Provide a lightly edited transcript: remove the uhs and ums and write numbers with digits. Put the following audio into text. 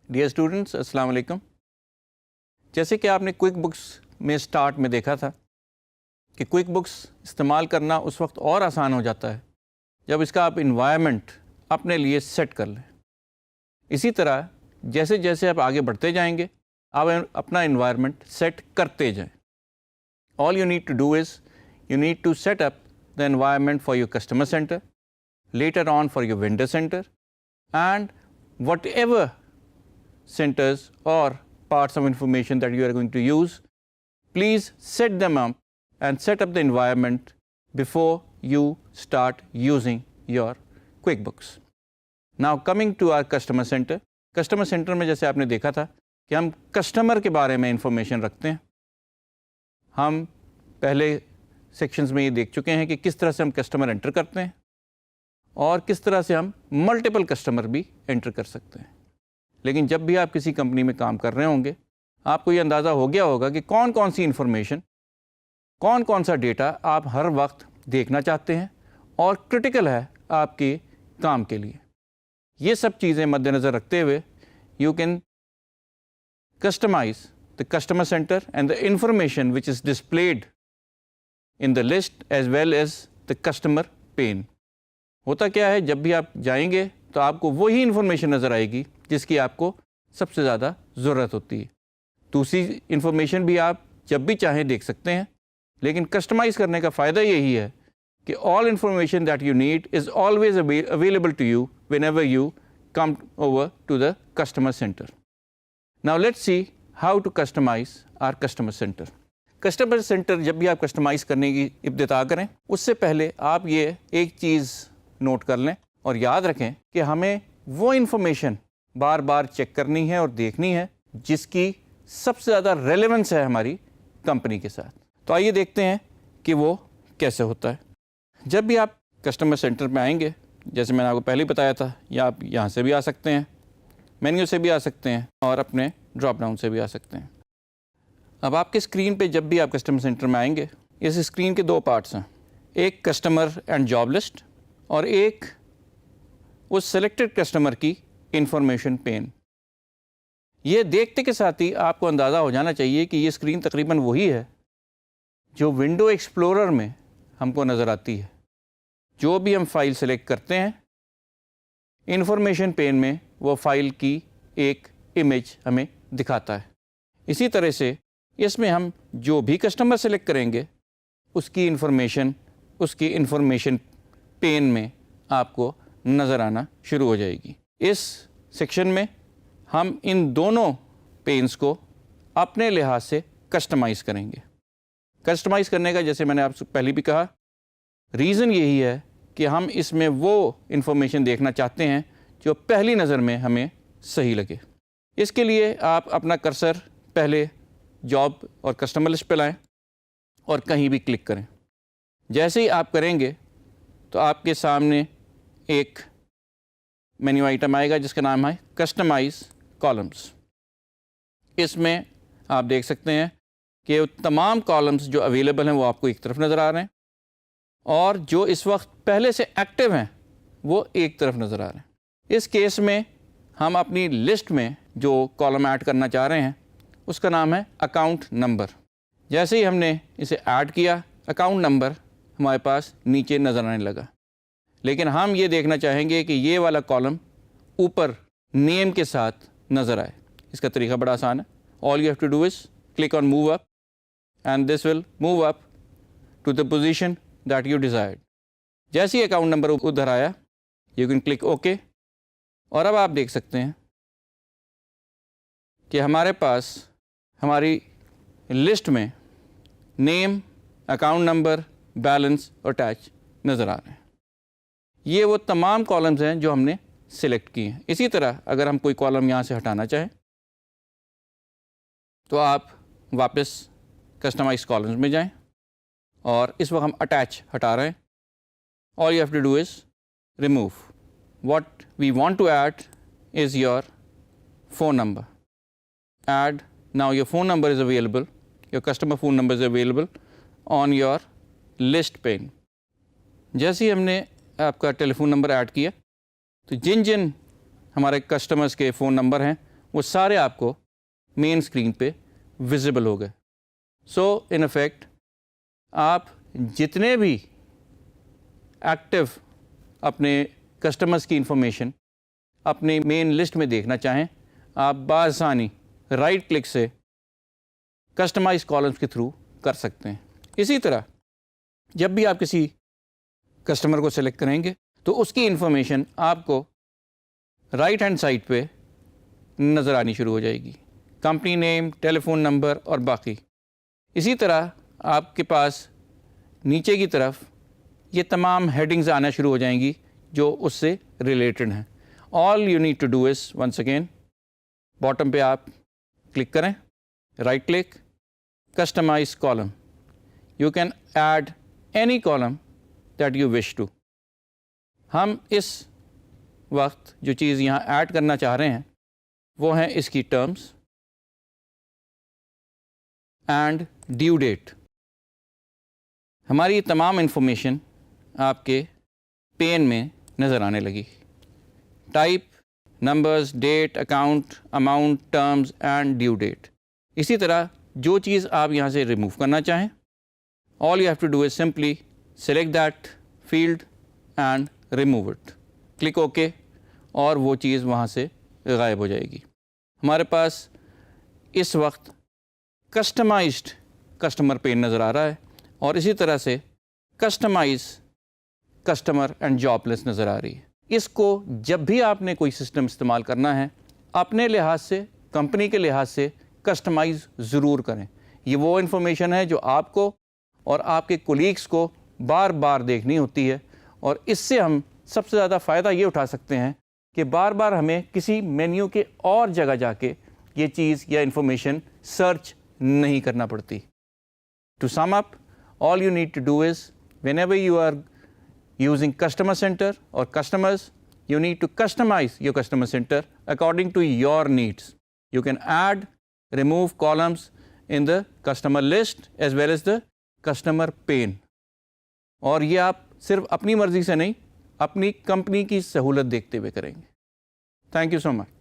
Dear students السلام علیکم. جیسے کہ آپ نے کوئک بکس میں اسٹارٹ میں دیکھا تھا کہ کوئک بکس استعمال کرنا اس وقت اور آسان ہو جاتا ہے جب اس کا آپ انوائرمنٹ اپنے لیے سیٹ کر لیں. اسی طرح جیسے جیسے آپ آگے بڑھتے جائیں گے آپ اپنا انوائرمنٹ سیٹ کرتے جائیں. All you need to do is you need to set up the environment for your customer center, later on for your vendor center, and whatever centers or parts of information that you are going to use, please set them up and set up the environment before you start using your QuickBooks. Now coming to our customer center. Customer center میں جیسے آپ نے دیکھا تھا کہ ہم customer کے بارے میں انفارمیشن رکھتے ہیں. ہم پہلے سیکشنز میں یہ دیکھ چکے ہیں کہ کس طرح سے ہم کسٹمر انٹر کرتے ہیں اور کس طرح سے ہم ملٹیپل کسٹمر بھی انٹر کر سکتے ہیں. لیکن جب بھی آپ کسی کمپنی میں کام کر رہے ہوں گے آپ کو یہ اندازہ ہو گیا ہوگا کہ کون کون سی انفارمیشن کون کون سا ڈیٹا آپ ہر وقت دیکھنا چاہتے ہیں اور کرٹیکل ہے آپ کے کام کے لیے. یہ سب چیزیں مد نظر رکھتے ہوئے you can customise the customer centre and the information which is displayed in the list as well as the customer pane. ہوتا کیا ہے جب بھی آپ جائیں گے تو آپ کو وہی انفارمیشن نظر آئے گی جس کی آپ کو سب سے زیادہ ضرورت ہوتی ہے. دوسری انفارمیشن بھی آپ جب بھی چاہیں دیکھ سکتے ہیں لیکن کسٹمائز کرنے کا فائدہ یہی ہے کہ all information that you need is always available to you whenever you come over to the customer center. Now let's see how to customize our customer center. Customer centre جب بھی آپ کسٹمائز کرنے کی ابتدا کریں اس سے پہلے آپ یہ ایک چیز نوٹ کر لیں اور یاد رکھیں کہ ہمیں وہ انفارمیشن بار بار چیک کرنی ہے اور دیکھنی ہے جس کی سب سے زیادہ ریلیونس ہے ہماری کمپنی کے ساتھ. تو آئیے دیکھتے ہیں کہ وہ کیسے ہوتا ہے. جب بھی آپ کسٹمر سینٹر میں آئیں گے جیسے میں نے آپ کو پہلے ہی بتایا تھا یا آپ یہاں سے بھی آ سکتے ہیں مینیو سے بھی آ سکتے ہیں اور اپنے ڈراپ ڈاؤن سے بھی آ سکتے ہیں. اب آپ کے اسکرین پہ جب بھی آپ کسٹمر سینٹر میں آئیں گے اس اسکرین کے دو پارٹس ہیں, ایک کسٹمر اینڈ جاب لسٹ اور ایک اس سلیکٹڈ کسٹمر کی انفارمیشن پین. یہ دیکھتے کے ساتھ ہی آپ کو اندازہ ہو جانا چاہیے کہ یہ اسکرین تقریباً وہی ہے جو ونڈو ایکسپلورر میں ہم کو نظر آتی ہے. جو بھی ہم فائل سلیکٹ کرتے ہیں انفارمیشن پین میں وہ فائل کی ایک امیج ہمیں دکھاتا ہے. اسی طرح سے اس میں ہم جو بھی کسٹمر سلیکٹ کریں گے اس کی انفارمیشن پین میں آپ کو نظر آنا شروع ہو جائے گی. اس سیکشن میں ہم ان دونوں پینز کو اپنے لحاظ سے کسٹمائز کریں گے. کسٹمائز کرنے کا جیسے میں نے آپ سے پہلے بھی کہا ریزن یہی ہے کہ ہم اس میں وہ انفارمیشن دیکھنا چاہتے ہیں جو پہلی نظر میں ہمیں صحیح لگے. اس کے لیے آپ اپنا کرسر پہلے جاب اور کسٹمر لسٹ پہ لائیں اور کہیں بھی کلک کریں. جیسے ہی آپ کریں گے تو آپ کے سامنے ایک مینیو آئٹم آئے گا جس کا نام ہے کسٹمائز کالمز. اس میں آپ دیکھ سکتے ہیں کہ تمام کالمز جو اویلیبل ہیں وہ آپ کو ایک طرف نظر آ رہے ہیں اور جو اس وقت پہلے سے ایکٹیو ہیں وہ ایک طرف نظر آ رہے ہیں. اس کیس میں ہم اپنی لسٹ میں جو کالم ایڈ کرنا چاہ رہے ہیں اس کا نام ہے اکاؤنٹ نمبر. جیسے ہی ہم نے اسے ایڈ کیا اکاؤنٹ نمبر ہمارے پاس نیچے نظر آنے لگا. لیکن ہم یہ دیکھنا چاہیں گے کہ یہ والا کالم اوپر نیم کے ساتھ نظر آئے. اس کا طریقہ بڑا آسان ہے. All you have to do is click on move up and this will move up to the position that you desired. جیسے ہی اکاؤنٹ نمبر ادھر آیا یو کین کلک اوکے اور اب آپ دیکھ سکتے ہیں کہ ہمارے پاس ہماری لسٹ میں نیم اکاؤنٹ نمبر بیلنس اور ٹیچ نظر آ رہے ہیں. یہ وہ تمام کالمز ہیں جو ہم نے سلیکٹ کیے ہیں. اسی طرح اگر ہم کوئی کالم یہاں سے ہٹانا چاہیں تو آپ واپس کسٹمائز کالمز میں جائیں اور اس وقت ہم اٹیچ ہٹا رہے ہیں. All you have to do is remove. What we want to add is your phone number. Add now your phone number is available, your customer phone number is available on your list pane. جیسے ہی ہم نے آپ کا ٹیلی phone number add کیا تو جن ہمارے customers کے فون نمبر ہیں وہ سارے آپ کو مین اسکرین پہ ویزیبل ہو گئے. سو ان افیکٹ آپ جتنے بھی ایکٹیو اپنے کسٹمرز کی انفارمیشن اپنی مین لسٹ میں دیکھنا چاہیں, آپ بآسانی رائٹ کلک سے کسٹمائز کالمز کے تھرو کر سکتے ہیں. اسی طرح جب بھی آپ کسی کسٹمر کو سلیکٹ کریں گے تو اس کی انفارمیشن آپ کو رائٹ ہینڈ سائڈ پہ نظر آنی شروع ہو جائے گی, کمپنی نیم, ٹیلی فون نمبر اور باقی. اسی طرح آپ کے پاس نیچے کی طرف یہ تمام ہیڈنگز آنا شروع ہو جائیں گی جو اس سے ریلیٹڈ ہیں. All you need to do is once again bottom پہ آپ کلک کریں, right click, customise column. You can add any column that you wish to. ہم اس وقت جو چیز یہاں ایڈ کرنا چاہ رہے ہیں وہ ہیں اس کی ٹرمز اینڈ ڈیو ڈیٹ. ہماری یہ تمام انفارمیشن آپ کے پین میں نظر آنے لگی. Type, numbers, date, account, amount, terms and due date. اسی طرح جو چیز آپ یہاں سے ریموو کرنا چاہیں, all you have to do is simply select that field and remove it. Click okay اور وہ چیز وہاں سے غائب ہو جائے گی. ہمارے پاس اس وقت کسٹمائزڈ کسٹمر پین نظر آ رہا ہے اور اسی طرح سے customise customer and job list نظر آ رہی ہے. اس کو جب بھی آپ نے کوئی سسٹم استعمال کرنا ہے اپنے لحاظ سے, کمپنی کے لحاظ سے کسٹمائز ضرور کریں. یہ وہ انفارمیشن ہے جو آپ کو اور آپ کے کولیگس کو بار بار دیکھنی ہوتی ہے, اور اس سے ہم سب سے زیادہ فائدہ یہ اٹھا سکتے ہیں کہ بار بار ہمیں کسی مینیو کے اور جگہ جا کے یہ چیز یا انفارمیشن سرچ نہیں کرنا پڑتی. To sum up, all you need to do is whenever you are using customer center or customers, you need to customize your customer center according to your needs. You can add, remove columns in the customer list as well as the customer pane. اور یہ آپ صرف اپنی مرضی سے نہیں, اپنی company کی سہولت دیکھتے ہوئے کریں گے. Thank you so much.